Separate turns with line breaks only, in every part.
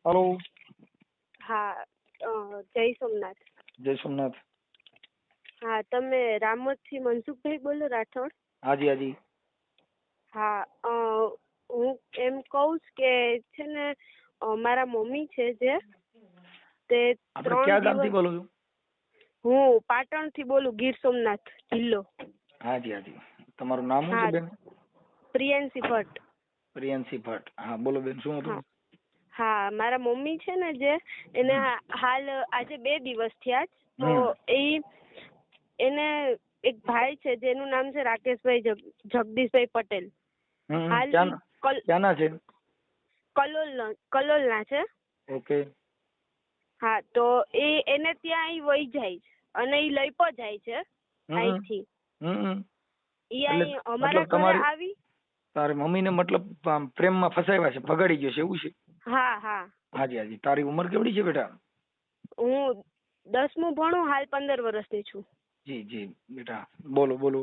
Hello.
હા, જય સોમનાથ.
જય સોમનાથ.
હા, તમે રામોદથી મનસુખભાઈ બોલો, રાઠોડ?
હાજી હાજી.
હા, હું એમ કહું કે છે ને મારા મમ્મી છે જે તે
આપણે
3
ક્યાં ગામથી
દિવસ.
બોલો છો?
હું પાટણથી બોલું, ગીર સોમનાથ જિલ્લો.
હાજી હાજી. તમારું નામ શું છે બેન?
પ્રિયંશી ભટ્ટ.
પ્રિયંશી ભટ્ટ. હા બોલો બેન, શું હતું?
હા, મારા મમ્મી છે ને જે એને હાલ આજે 2 દિવસ થયા તો એને એક ભાઈ છે જેનું નામ છે રાકેશભાઈ જગદીશભાઈ પટેલ. હાલ
ક્યાંના છે?
કલોલના છે.
ઓકે.
હા, તો એને ત્યાં ઈ વહી જાય છે અને ઈ લઈ પણ જાય છે અહીંથી. ઈ અહીં અમારા ઘરે આવી.
તારી મમ્મીને મતલબ પ્રેમમાં ફસાવ્યા છે, ભગાડી ગયો છે, એવું છે?
હા હા.
હાજી હાજી. તારી ઉંમર કેવડી છે બેટા?
હું 10મું ભણું, હાલ 15 વર્ષની છું.
જી જી બેટા, બોલો બોલો.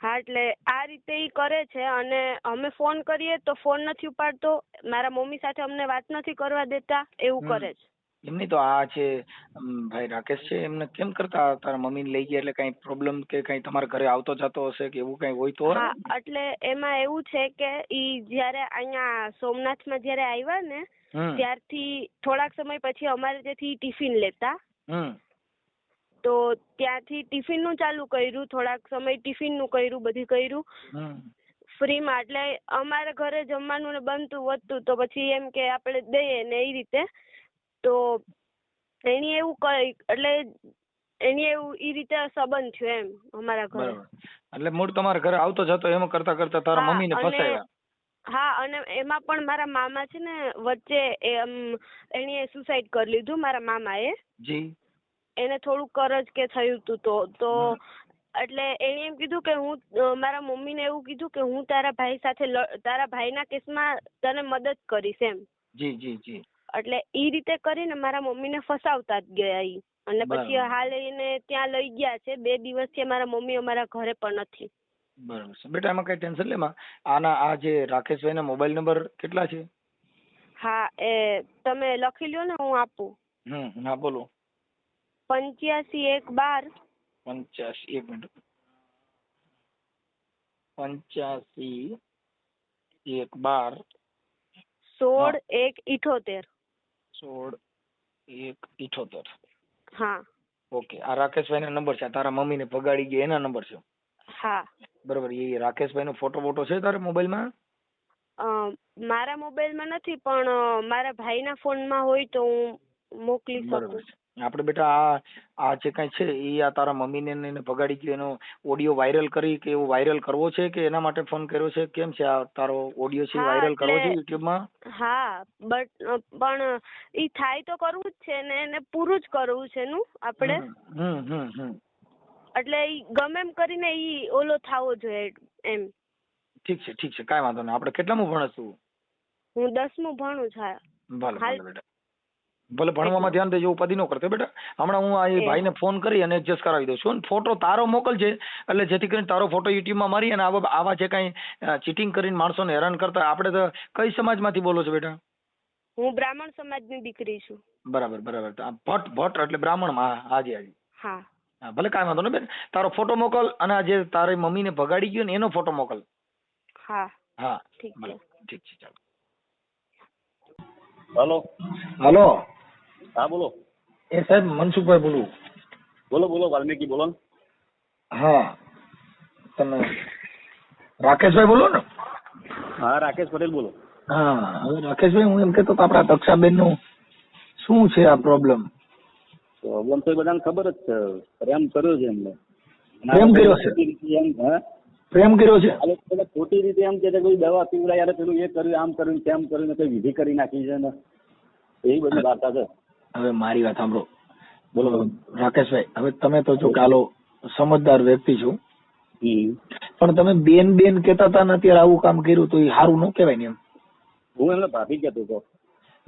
હા, એટલે આ રીતે ઈ કરે છે અને અમે ફોન કરીએ તો ફોન નથી ઉપાડતો, મારા મમ્મી સાથે અમને વાત નથી કરવા દેતા, એવું કરે છે.
એમની તો આ છે ભાઈ રાકેશ છે, એમને કેમ કરતા તારા મમ્મીને લઈ ગયા એટલે કઈ પ્રોબ્લેમ કે કઈ તમારા ઘરે આવતો જતો હશે કે એવું કઈ હોય તો?
હા, એટલે એમાં એવું છે કે ઈ જયારે અહીંયા સોમનાથમાં જયારે આવ્યા ને ત્યારથી થોડાક સમય પછી અમારે ત્યાંથી ટિફિન લેતા. તો ત્યાંથી ટિફિન નું ચાલુ કર્યું, થોડાક સમય ટિફિન નું કર્યું, બધું કર્યું ફ્રીમાં. એટલે અમારા ઘરે જમવાનું ને બનતું વધતું તો પછી એમ કે આપણે દઈએ ને એ રીતે. તો એની એવું કઈ એટલે એની એવું ઈ રીતે સંબંધ થયો એમ અમારા ઘરે.
એટલે મૂળ તમારા ઘરે આવતો જતો એમ કરતા કરતા તારા મમ્મીને ફસાવ્યા.
હા, અને એમાં પણ મારા મામા છે ને વચ્ચે એણે સુસાઇડ કરી લીધું, મારા મામાએ. જી. એને થોડુંક કરજ કે થયું હતું તો એટલે એને એમ કીધું કે હું મારા મમ્મીને એવું કીધું કે હું તારા ભાઈ સાથે તારા ભાઈના કેસમાં તને મદદ કરીશ એમ. જી જી જી. એટલે ઈ રીતે કરીને મારા મમ્મીને ફસાવતા જ ગયા ઈ. અને પછી હાલ એને ત્યાં લઈ ગયા છે. 2 દિવસથી મારા મમ્મી અમારા ઘરે પણ નથી.
બરાબર છે બેટા, એમાં કઈ ટેન્શન લેમાં. આ જે રાકેશભાઈ ના મોબાઈલ નંબર કેટલા છે?
હા, એ તમે લખી લ્યો ને, હું આપું.
હા બોલો.
85 1
12 85 1 12
16 1 78.
16 1 78.
હા.
ઓકે. આ રાકેશભાઈ ના નંબર છે, તારા મમ્મી ને ભગાડી ગયા એના નંબર છે?
હા.
બરોબર. એ રાકેશભાઈ નો ફોટો છે તારા મોબાઈલ માં?
મારા મોબાઈલ માં નથી, પણ મારા ભાઈ ના ફોન માં હોય તો હું મોકલી શકું.
આપણે બેટા આ જે કઈ છે એ આ તારા મમ્મી ને ભગાડી ગયો એનો ઓડિયો વાયરલ કરી કે એવું વાયરલ કરવો છે કે એના માટે ફોન કર્યો છે? કેમ છે આ તારો ઓડિયો છે વાયરલ કરવો છે યુટ્યુબ માં? હા,
પણ ઈ થાય તો કરવું જ છે ને, એને પૂરું જ કરવું છે નું આપણે. એટલે ઈ ગમે એમ કરીને ઈ ઓલો થાવો જોઈએ એમ.
ઠીક છે ઠીક છે, કાંઈ વાંધો નહીં. આપણે કેટલામું ભણસ તું?
હું 10મું ભણું છું.
ભલે ભલે બેટા, ભલે ભણવામાં ધ્યાન દેજો, ઉપાધિ ન કરતો બેટા. હમણાં હું આ ભાઈને ફોન કરી અને એડજસ્ટ કરાવી દઉં છું. ફોટો તારો મોકલજે, એટલે જેથી કરીને તારો ફોટો યુટ્યુબમાં મારી અને આવા જે કઈ ચીટિંગ કરીને માણસોને હેરાન કરતા. આપણે તો કઈ સમાજમાંથી બોલો છો બેટા?
હું બ્રાહ્મણ સમાજની દીકરી છું.
બરાબર બરાબર. ભટ્ટ એટલે બ્રાહ્મણ માં? હાજી હાજી. હા હા, ભલે કાંઈ વાંધો નહીં બેન. તારો ફોટો મોકલ અને આ જે તારી મમ્મીને ભગાડી ગયો ને એનો ફોટો મોકલ.
હા
હા ભલે, ઠીક છે, ચાલો.
હેલો.
હાલો.
હા બોલો.
એ સાહેબ મનસુખભાઈ બોલું.
બોલો બોલો, વાલ્મીકી બોલો.
હા, તમે રાકેશભાઈ બોલો ને?
હા, રાકેશ પટેલ બોલો.
હા, હવે રાકેશભાઈ હું એમ કેતો તો આપડા દક્ષાબેન નું શું છે આ પ્રોબ્લેમ?
પ્રોબ્લેમ તો બધાને ખબર જ છે. પ્રેમ કર્યો છે એમને.
પ્રેમ કર્યો છે? પ્રેમ કર્યો છે?
ખોટી રીતે એમ કે કોઈ દવા પીવડાય, યાર પેલું એ કર્યું, આમ કર્યું, તેમ કર્યું, કઈ વિધિ કરી નાખી છે ને, એવી બધી વાર્તા છે.
હવે મારી વાત સાંભળો. બોલો રાકેશભાઈ, હવે તમે તો જો કાલો સમજદાર વ્યક્તિ છો, પણ તમે બેન કેતા હતા ને અત્યારે આવું કામ કર્યું તો એ સારું ન કહેવાય ને એમ.
હું એમને ભાભી કહેતો હતો.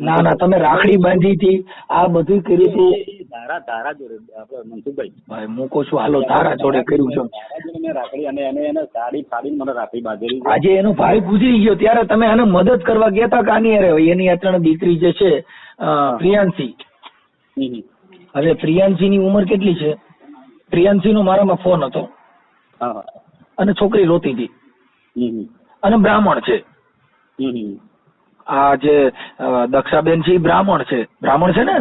ના ના, તમે રાખડી બાંધી હતી, આ બધું કર્યું હતું.
ધારા જોડે આપણે મનસુખભાઈ
ભાઈ હું કહું છું હાલો ધારા જોડે કર્યું છે.
ધારા જોડે મેં રાખડી અને એને સાડી ફાડીને મને રાખડી બાંધેલી છે.
આજે એનો ભાઈ ગુજરી ગયો ત્યારે તમે આને મદદ કરવા ગયા હતા કે આની અરે એની અચાનક દીકરી જે છે પ્રિયાંશી. હવે પ્રિયાંશી ની ઉંમર કેટલી છે? પ્રિયાંશી નો મારામાં ફોન હતો અને છોકરી રોતી હતી અને બ્રાહ્મણ છે. આ જે દક્ષાબેન છે એ બ્રાહ્મણ છે. બ્રાહ્મણ છે ને?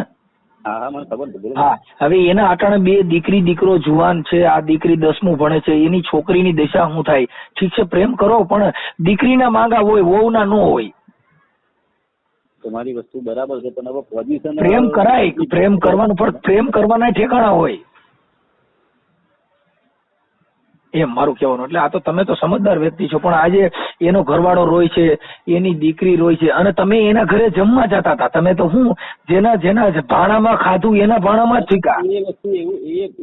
હા મને ખબર છે.
હા, હવે એના આટાણે બે દીકરી દીકરો જુવાન છે. આ દીકરી 10મું ભણે છે. એની છોકરીની દિશા શું થાય? ઠીક છે પ્રેમ કરો, પણ દીકરીના માંગા હોય, વહુના ન હોય.
તમારી વસ્તુ બરાબર છે, પણ હવે પોઝિશન
પ્રેમ કરાય, પ્રેમ કરવાનું, પણ પ્રેમ કરવાના ઠેકાણા હોય એમ મારું કહેવાનું. એટલે આ તો તમે તો સમજદાર વ્યક્તિ છો, પણ આજે એનો ઘરવાળો રોય છે, એની દીકરી રોય છે, અને તમે એના ઘરે જમવા જતા હતા. તમે તો હું જેના ભાણામાં ખાધું એના ભાણામાં જ શીખા.
એ વસ્તુ એવું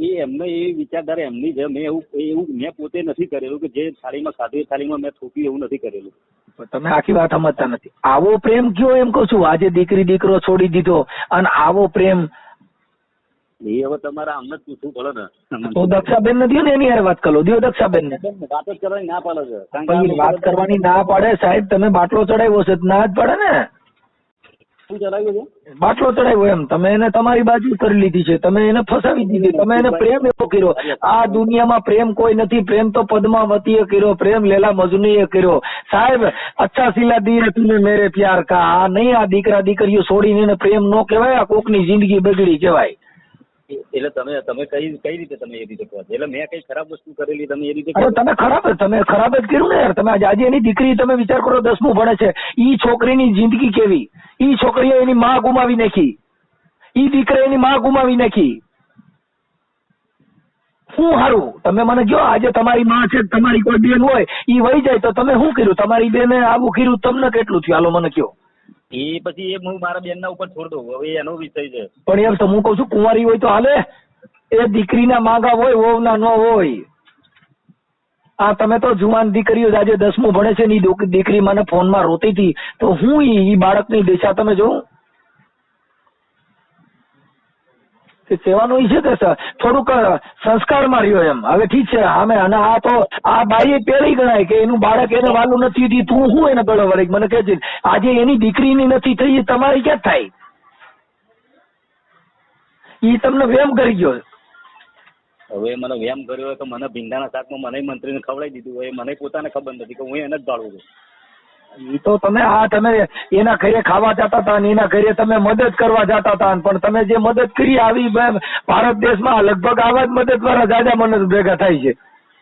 એ એમને એ વિચારધારા એમની છે. મેં એવું મેં પોતે નથી કરેલું કે જે થાળીમાં ખાધું એ થાળીમાં મેં થોપ્યું, એવું નથી કરેલું.
તમે આખી વાત સમજતા નથી. આવો પ્રેમ કયો એમ કહું છું. આજે દીકરી દીકરો છોડી દીધો અને આવો પ્રેમ
એ હવે તમારે આમ જ પૂછવું પડે ને.
તો દક્ષાબેન નથી ને એની યાર વાત કરો. દો દક્ષાબેન ને
વાત જ કરવાની ના પાડે છે.
વાત કરવાની ના પાડે સાહેબ. તમે બાટલો ચડાવ્યો છે ના જ પડે ને.
શું ચડાવ્યું છે?
બાટલો ચડાવ્યો એમ. તમે એને તમારી બાજુ કરી લીધી છે. તમે એને ફસાવી દીધી. તમે એને પ્રેમ એવો કર્યો. આ દુનિયામાં પ્રેમ કોઈ નથી. પ્રેમ તો પદ્માવતીએ કર્યો, પ્રેમ લેલા મજનૂએ કર્યો. સાહેબ અચ્છા સિલા દિયે તુને મેરે પ્યાર કા. આ નહીં, આ દીકરા દીકરીઓ છોડીને એને પ્રેમ નો કહેવાય. આ કોકની જિંદગી બગડી કહેવાય.
એટલે તમે કઈ રીતે તમે એ રીતે કહો? એટલે મેં કઈ ખરાબ વસ્તુ કરેલી તમે એ રીતે?
અરે તમે ખરાબ જ કર્યું ને યાર. તમે આજે એની દીકરી તમે વિચાર કરો 10મું ભણે છે. ઈ છોકરીની જિંદગી કેવી? ઈ છોકરીએ એની માં ગુમાવી નાખી. ઈ દીકરા એની માં ગુમાવી નાખી. શું હારું તમે મને કહો. આજે તમારી માં છે, તમારી કોઈ બેન હોય ઈ વહી જાય તો તમે શું કર્યું? તમારી બેને આવું કર્યું, તમને કેટલું થયું? હાલો મને કહો.
એ પછી હું મારા બેન ના ઉપર છોડ દઉં. હવે એનો વિષય છે.
પણ એમ તો હું કઉ છું કુંવારી હોય તો હાલે. એ દીકરીના માંગા હોય, વહુના ન હોય. આ તમે તો જુવાન દીકરીઓ આજે 10મું ભણે છે ની દીકરી મને ફોનમાં રોતી હતી તો હું ઈ બાળકની દિશા તમે જોઉં સેવાનું ઈ છે કે થોડુંક સંસ્કારમાં રહ્યો એમ. હવે ઠીક છે અમે અને આ તો આ બાઈ પેલી ગણાય કે એનું બાળક એને વાલું નથી થયું. તું શું એને પેલો વળી મને કહે છે આજે એની દીકરીની નથી થઈ, તમારી ક્યાં થાય? ઈ તમને વેમ કરી ગયો.
હવે મને વેમ કર્યો હોય તો મને ભીંડાના શાકમાં મને મંત્રીને ખવડાવી દીધું હોય. મને પોતાને ખબર નથી કે હું એને જ ભાળું છું.
ઈ તો તમે એના ઘરે ખાવા જતા હતા ને એના ઘરે તમે મદદ કરવા જતા હતા, પણ તમે જે મદદ કરી આવી ભારત દેશમાં લગભગ આવા જ મદદ વાળા જાજા મદદ ભેગા થાય છે.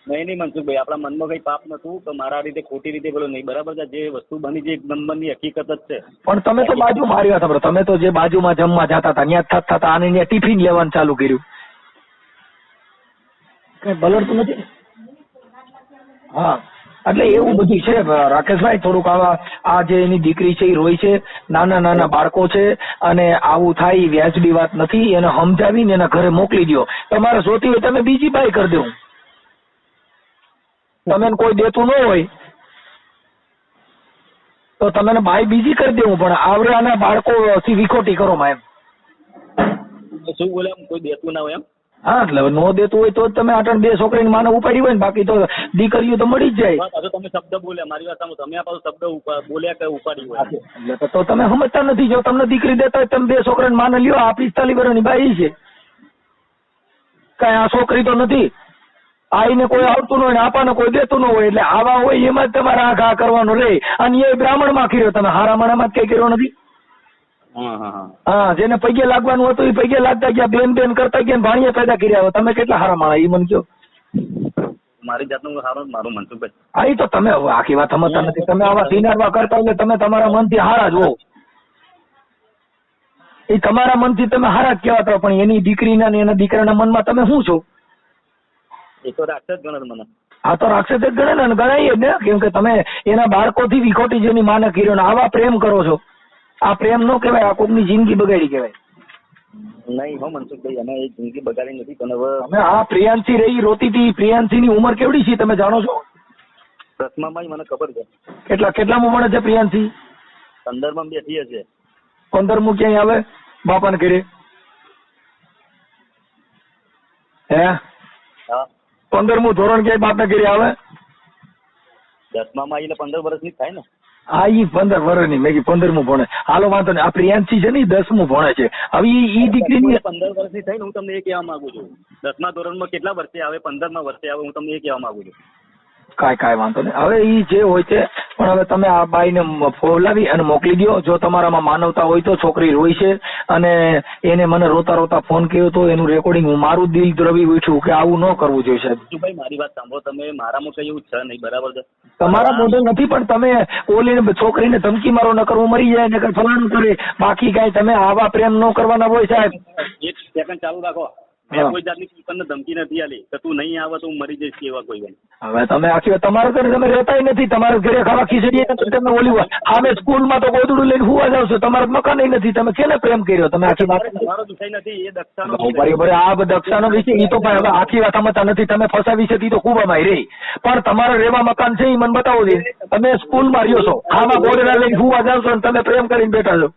નહીં મનસુખભાઈ, આપણા મનમાં કઈ પાપ નતું તો મારા રીતે ખોટી રીતે બોલો નહીં. બરાબર છે, જે વસ્તુ બની છે એક નંબરની હકીકત જ છે.
પણ તમે તો બાજુ માર્યા હતા. તમે તો જે બાજુમાં જમવા જતા હતા ત્યાં થતા આને ત્યાં ટિફિન લેવાનું ચાલુ કર્યું. કઈ બલડતું નથી. હા એટલે એવું બધું છે રાકેશભાઈ. થોડુંક આ જે એની દીકરી છે એ રોય છે, નાના નાના બાળકો છે, અને આવું થાય એ વ્યાજબી વાત નથી. એને સમજાવીને એના ઘરે મોકલી દો. તમારે જોતી હોય તમે બીજી બાઈ કરી દઉં. તમે કોઈ દેતું ન હોય તો તમે બાઈ બીજી કરી દેવું, પણ આવડાના બાળકો વિખોટી કરો માં એમ.
શું બોલે? કોઈ દેતું ના હોય એમ?
હા એટલે નો દેતું હોય તો તમે આટણ બે છોકરીની માને ઉપાડી હોય ને, બાકી તો દીકરીઓ તો મળી જ જાય.
તમે શબ્દ બોલ્યા મારી વાત સામે. તમે આ પાછો શબ્દ બોલ્યા કે ઉપાડી હોય
એટલે તો તમે સમજતા નથી. જો તમને દીકરી દેતા હોય તમે બે છોકરાને માને લ્યો. આ 45 વર્ષની બાઈ છે, કઈ આ છોકરી તો નથી. આઈને કોઈ આવતું ન હોય ને આપાને કોઈ દેતું ન હોય, એટલે આવા હોય એમાં જ તમારે આ ઘા કરવાનો રહે. અને એ બ્રાહ્મણ માં કર્યો, તમે હારા માણામાં જ કઈ કર્યો નથી. હા જેને પૈગે લાગવાનું હતું એ પૈગે લાગતા ગયા, બેન કરતા ગયા, ભાણીએ પેદા કર્યા. તમે કેટલા હારા માણા એ મને કહો.
મારી જાતનું હારું મારું મનસુખભાઈ.
હા એ તો તમે આખી વાત સમજતા નથી. તમે આવા સિનારવા કરતા એટલે તમે તમારા મનથી હારા જ હો. એ તમારા મનથી તમે હારા જ કહેવાતા, પણ એની દીકરીના ને એના દીકરાના મનમાં તમે શું છો?
એ તો રાક્ષસ ગણે મને.
હા તો રાક્ષસ જ ગણે ને, ગણાય જ ને. કેમ કે તમે એના બાળકોથી વિખોટી જેની માને કર્યો ને આવા પ્રેમ કરો છો. આ પ્રેમ નો કહેવાય, આ કોકની જિંદગી બગાડી કહેવાય.
નહીં હો મનસુખભાઈ, અમે એ જિંદગી બગાડી નથી. પણ હવે
તમે આ પ્રિયાંશી રહી રોતી હતી, પ્રિયાંશી ની ઉંમર કેવડી છે તમે જાણો છો?
10માં મને ખબર છે.
કેટલામાં ભણે છે પ્રિયાંશી?
15માં બેઠી હશે.
15મું ક્યાંય આવે બાપાને ઘરે? હે
હા
15મું ધોરણ ક્યાંય બાપના ઘરે આવે?
10માં એટલે 15 વર્ષની જ થાય ને.
હા ઈ 15 વર્ષની મેં કીધું 15મું ભણે. હાલો વાંધો નહીં. આ પ્રિયાંશી છે ને ઈ 10મું ભણે છે. હવે ઈ દીકરીની
15 વર્ષની થઈ ને હું તમને એ કહેવા માંગુ છું. 10મા ધોરણમાં કેટલા વર્ષે આવે, 15મા વર્ષે આવે, હું તમને એ કહેવા માંગુ છું.
કાંઈ વાંધો નહીં. હવે ઈ જે હોય છે, પણ હવે તમે આ બાઈને બોલાવી અને મોકલી દો. જો તમારામાં માનવતા હોય તો છોકરી રોઈ છે અને એને મને રોતા રોતા ફોન કર્યો તો એનું રેકોર્ડિંગ, હું મારું દિલ દ્રવી ઉઠ્યું કે આવું ન કરવું જોઈએ સાહેબ.
ભાઈ મારી વાત સાંભળો તમે, મારામાં કઈ એવું છે નહીં, બરાબર છે?
તમારા મોઢે નથી, પણ તમે ઓલીને છોકરીને ધમકી મારો ન કરવું મરી જાય ને ફલાણું કરે, બાકી કાંઈ તમે આવા પ્રેમ ન કરવાના હોય સાહેબ.
એક સેકન્ડ ચાલુ રાખો. મેં કોઈ જાતની તમને ધમકી નથી આલી કે તું નહીં આવે તો હું મરી જઈશ એવા કોઈ બને.
હવે તમે આખી તમારા ઘરે તમે રહેતા નથી, તમારા ઘરે ખાવા ખીચડી તમે ઓલી આમે સ્કૂલમાં તો ગોદડું લઈને હુવા જાવ છો, તમારા મકાન નથી, તમે કેને પ્રેમ કર્યો? તમે આખી વાત
તમારો વિષય નથી, એ દક્ષાનો
બરાબર. આ દક્ષાનો વિષય ઈ તો પણ હવે આખી વાત સમજતા નથી. તમે ફસાવી છે તો ખૂબ અમારી રહી, પણ તમારા રેવા મકાન છે એ મને બતાવો છે. તમે સ્કૂલમાં રહ્યો છો, આમાં ગોદડા લઈને હુવા જાવ છો અને તમે પ્રેમ કરીને બેઠા છો.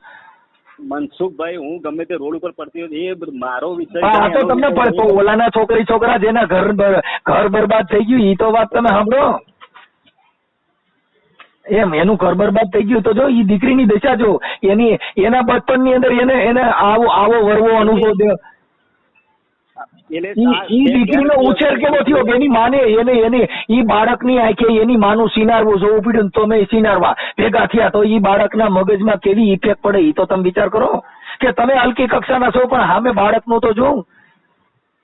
મનસુખભાઈ, હું ગમે તે રોડ ઉપર પડતી હોય એ મારો વિષય.
હા તો તમને પડતો ઓલાના છોકરા જેના ઘર બરબાદ થઈ ગયું ઈ તો વાત તમે સાંભળો. એમ એનું ઘર બરબાદ થઈ ગયું તો જો ઈ દીકરીની દશા જો, એના બચપનની અંદર એને આવો વરવો અનુભવ દે. ઈ દીકરીનો ઉછેર કેવો થયો કે એની માને એને ઈ બાળકની આંખે એની માનું સિનારવું જોવું પડ્યું તો મેં સિનારવા ભેગા થયા તો ઈ બાળકના મગજમાં કેવી ઇફેક્ટ પડે ઈ તો તમે વિચાર કરો કે તમે હલકી કક્ષાના છો પણ સામે બાળકનું તો જોઉં.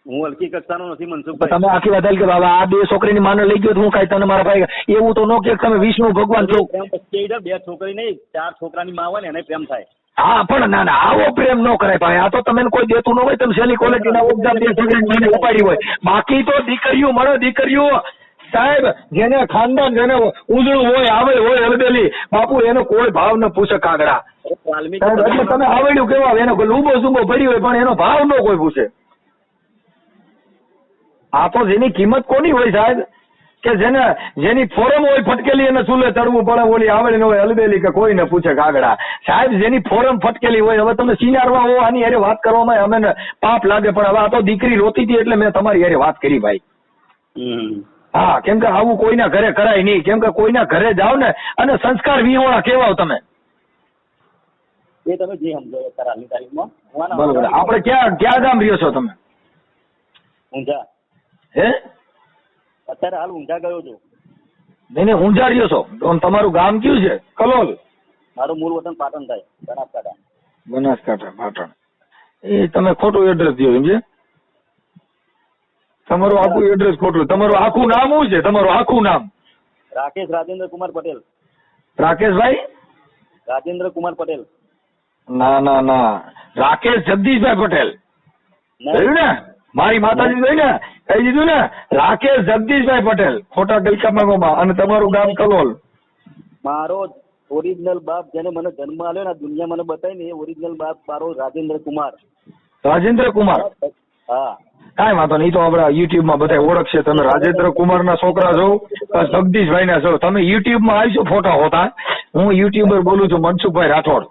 હું હલકી કક્ષાનો નથી મનસુખભાઈ.
તમે આખી વાત કે બાબા આ 2 છોકરીની માને લઈ ગયો હું કાંઈ તને મારા ભાઈ એવું તો નો કે તમે વિષ્ણુ ભગવાન છો.
પ્રેમ પછી 2 છોકરી નહીં 4 છોકરાની માં હોય ને એને પ્રેમ થાય.
હા પણ ના આવો પ્રેમ ન કરાય ભાઈ. આ તો તમે કોઈ દેતું ન હોય, તમે સેલી ક્વોલિટીના ઉપજાર 2 છોકરીની માને ઉપાડી હોય. બાકી તો દીકરીઓ મળે, દીકરીઓ સાહેબ જેને ખાનદાન જેને ઉજળું હોય આવે હોય હલબેલી બાપુ એનો કોઈ ભાવ ન પૂછે કાગડા. એટલે તમે આવડ્યું કેવા એનો લૂબો સુબો ભરી હોય પણ એનો ભાવ ન કોઈ પૂછે. આ તો જેની કિંમત કોની હોય સાહેબ કે જેની ફોરમ હોય ફટકેલી એને ચૂલે ચડવું પડે, ઓલી આવડે ન હોય હલબેલી કે કોઈને પૂછે કાગડા. સાહેબ જેની ફોરમ ફટકેલી હોય, હવે તમે સિનારવા હો આની હારે વાત કરવામાં અમે પાપ લાગે, પણ હવે આ તો દીકરી રોતી હતી એટલે મેં તમારી હારે વાત કરી ભાઈ. હા કેમ કે આવું કોઈના ઘરે કરાય નહીં, કેમ કે કોઈના ઘરે જાવ ને અને સંસ્કાર વિહોણા કેવાવ તમે.
એ તમે જે સમજો હાલની તારીખમાં.
બરોબર. આપણે ક્યાં ગામ રહ્યો છો તમે?
ઊંઝા.
હે
અત્યારે હાલ ઊંઝા ગયો છું.
નહીં ઊંઝા રહ્યો છો તો તમારું ગામ કયું છે? કલોલ.
મારું મૂળ વતન પાટણ થાય, બનાસકાંઠા.
બનાસકાંઠા પાટણ. એ તમે ખોટું એડ્રેસ દો એમ છે. તમારું આખું એડ્રેસ ખોટું. તમારું આખું નામ શું છે? તમારું આખું નામ?
રાકેશ રાજેન્દ્ર કુમાર પટેલ.
રાકેશભાઈ
રાજેન્દ્ર કુમાર પટેલ.
ના રાકેશ જગદીશભાઈ પટેલ જોયું ને? મારી માતાજી જોઈ ને કહી દીધું ને, રાકેશ જગદીશભાઈ પટેલ ખોટા ગલકામાં. અને તમારું ગામ કલોલ.
મારો ઓરિજિનલ બાપ જેને મને જન્મ આલ્યો ને દુનિયા મને બતાવી ને એ ઓરિજિનલ બાપ મારો રાજેન્દ્ર કુમાર.
રાજેન્દ્ર કુમાર.
હા
કાંઈ વાંધો નહીં, તો આપડા યુટ્યુબ માં બધા ઓળખશે. તમે રાજેન્દ્ર કુમાર ના છોકરા છો, જગદીશભાઈ ના છો. તમે યુટ્યુબ માં આવશો ફોટા હોતા. હું યુટ્યુબર બોલું છું મનસુખભાઈ રાઠોડ.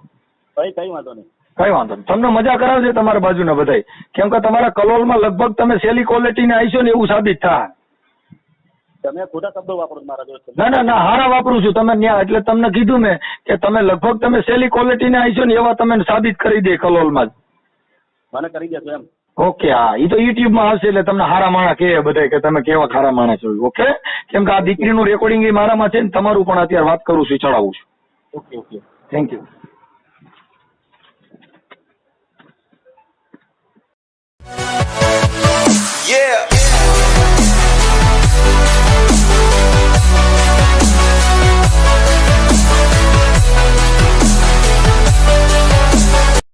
કઈ વાંધો નહીં.
કઈ વાંધો નહીં. તમને મજા કરાવશે તમારા બાજુના બધા, કેમ કે તમારા કલોલમાં લગભગ તમે સેલી ક્વોલિટી ને આવીશો ને એવું સાબિત થાય.
તમે ખોટા શબ્દો વાપરો મારા જોડે.
ના હારા વાપરું છું. તમે ન્યા એટલે તમને કીધું મેં કે તમે લગભગ તમે સેલી ક્વોલિટી ને આવીશો ને એવા તમે સાબિત કરી દે કલોલમાં જ.
મને કરી દેશો એમ?
ઓકે. હા એ તો યુટ્યુબ માં આવશે એટલે તમને હારા માણા કહે બધા કે તમે કેવા ખારા માણસ છો. ઓકે. કેમ કે આ દીકરીનું રેકોર્ડિંગ એ મારામાં છે ને તમારું પણ અત્યારે વાત કરું છું, ચડાવું છું.
ઓકે.
Thank you.
Yeah.